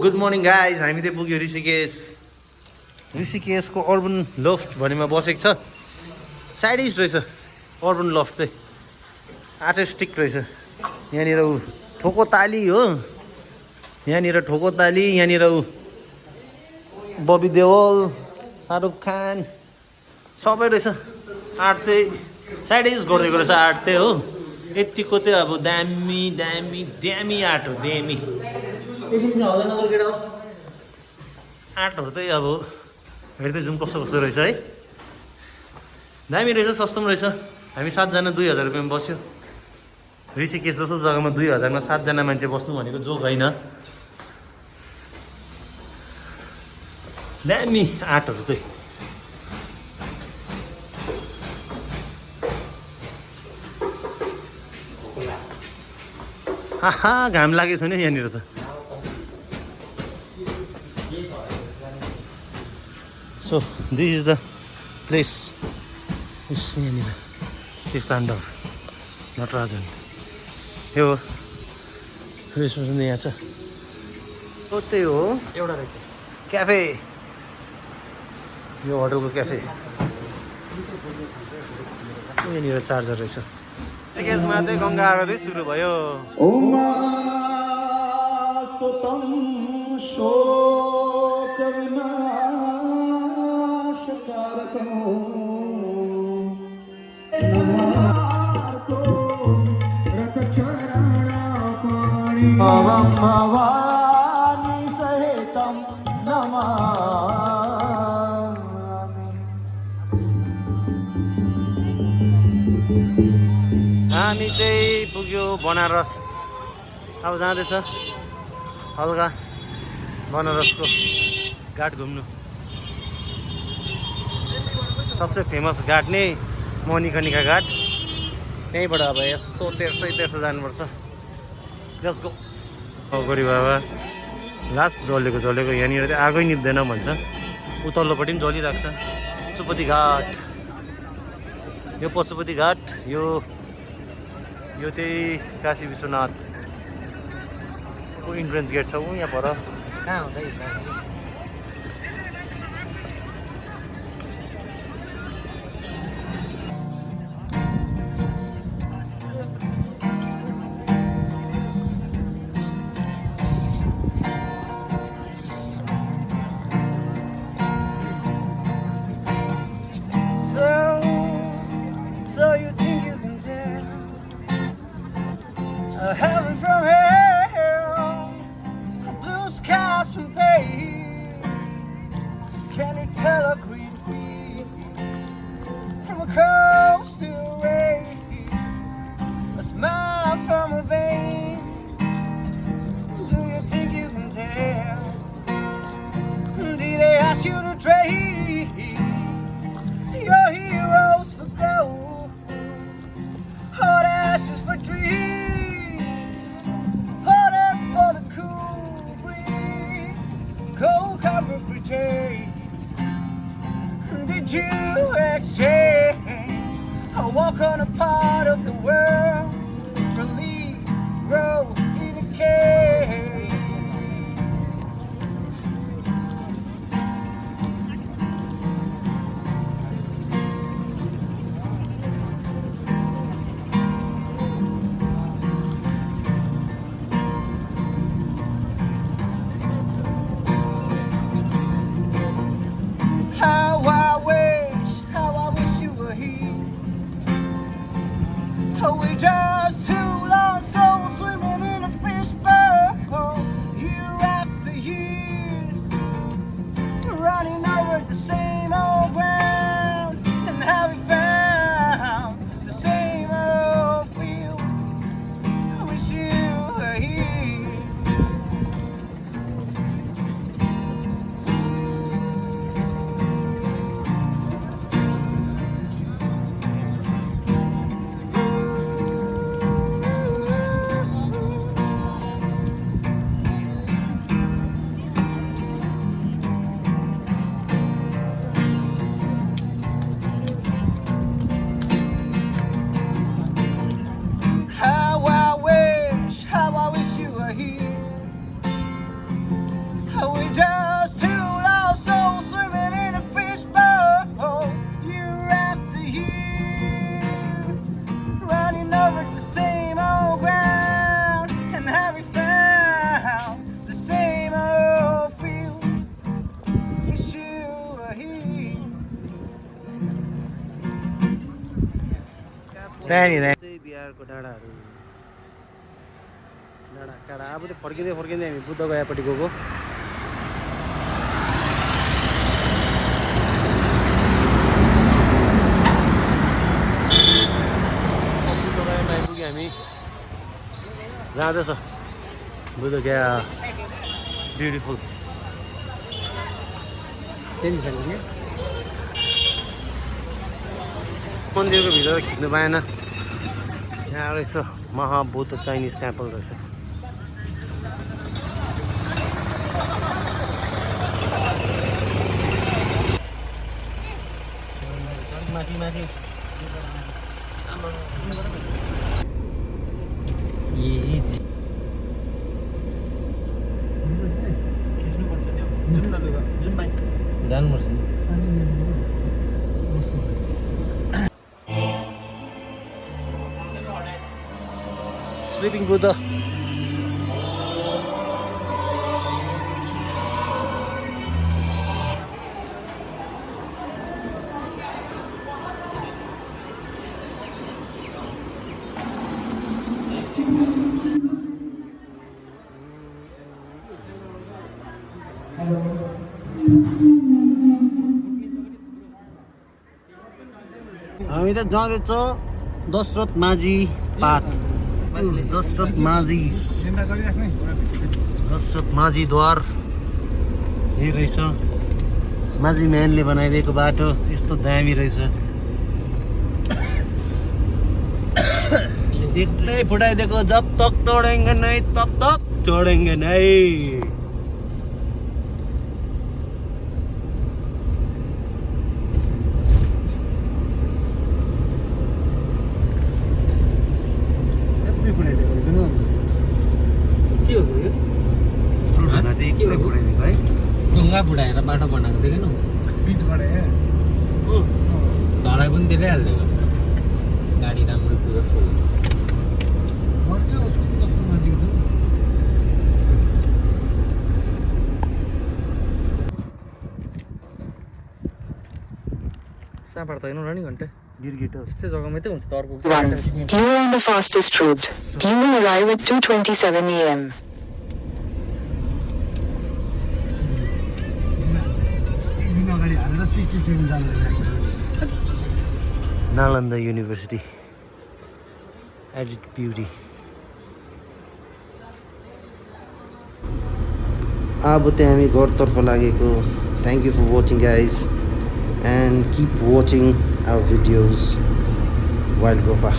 Good morning guys हामी चाहिँ पुग्यो ऋषिकेशको अर्बन लफ्ट भन्नेमा बसेको छ। साइडिस रहेछ अर्बन लफ्ट चाहिँ आर्टिस्टिक रहेछ। यहाँनिर ऊ ठोको ताली हो, यहाँनिर ठोको ताली, यहाँनिर ऊ बबी देओल, शाहरुख खान सबै रहेछ। आर्ट चाहिँ साइडिस गरिदिएको रहेछ। आर्ट चाहिँ हो यतिको चाहिँ अब दामी दामी दामी आर्ट हो, दामी होला नगर केटा हो। आर्टहरू चाहिँ अब हेर्दै जाउँ कस्तो कस्तो रहेछ है। दामी रहेछ, सस्तो पनि रहेछ। हामी 7 जना 2000 रुपियाँमा बस्यो। ऋषिकेश जस्तो जग्गामा 2000 मा 7 जना मान्छे बस्नु भनेको जोक होइन। दामी आर्टहरू चाहिँ आहा घाम लागेको छैन यहाँनिर त। So this is the place. यहाँनिर तीर्थाण्डव नटराजन यो रेस्टुरेन्ट यहाँ छ। हो त्यही हो एउटा रहेछ क्याफे, यो होटलको क्याफे। यहाँनिर चार्जर रहेछ। ऋषिकेशमा चाहिँ गङ्गा आरती सुरु भयो। हामी चाहिँ पुग्यो बनारस। अब जाँदैछ हल्का बनारसको घाट घुम्नु। सबसे फेमस घाट नै मणिकर्णिका घाट। त्यहीँबाट अब यस्तो तेर्सो जानुपर्छ। Let's go. गरी बाबा लास्ट जलेको यहाँनिर चाहिँ आगै निप्दैन भन्छ। उतल्लोपट्टि पनि जलिरहेको छ। पशुपति घाट, यो पशुपति घाट, यो चाहिँ काशी विश्वनाथको इन्ट्रेन्स गेट छ। यहाँ पर कहाँ हुँदैछ? So you think you can tell heaven from hell, blue skies from pale? Can you tell a green field from a coastal rain, a smile from a vein? Do you think you can tell? Did they ask you to trade your heroes for gold, hot ashes for trees, hot air for the cool breeze, cold cover for shade? Did you exchange a walk on a part of the world for lead row in a cage? How I wish you were here. We त्यहाँनिर बिहारको डाँडाहरू डाँडा काँडा अब त फर्किँदै हामी बुद्ध गयापट्टि गएको बुद्ध गयामा आइपुग्यो हामी जाँदैछ बुद्ध गया ब्युटिफुल मन्दिरको भित्र खिच्नु पाएन यहाँ रहेछ महाबौद्ध चाइनिज टेम्पल रहेछ माथि माथि जानुपर्छ नि स्लिपिङ बुद्ध हामी त जाँदैछौँ दशरथ माझी पाथ दशरथ माझी द्वार यही रहेछ माझी म्यानले बनाइदिएको बाटो यस्तो दामी रहेछ एक्लै फुटाइदिएको जब तक तोडेंगे नहीं तब तक छोडेंगे नहीं ढुङ्गा फुटाएर बाटो बनाएको देखेन ढलाइ पनि धेरै हालिदिएको गाडी राम्रो कुरोस् साँपार त होइन र नि घन्टा यस्तै जग्गामै त हुन्छ तर्को You are on the fastest route. You will arrive at 2:27 AM. Nalanda university एडिट ब्युटी अब चाहिँ हामी घरतर्फ लागेको thank you for watching guys and keep watching our videos wild Gopa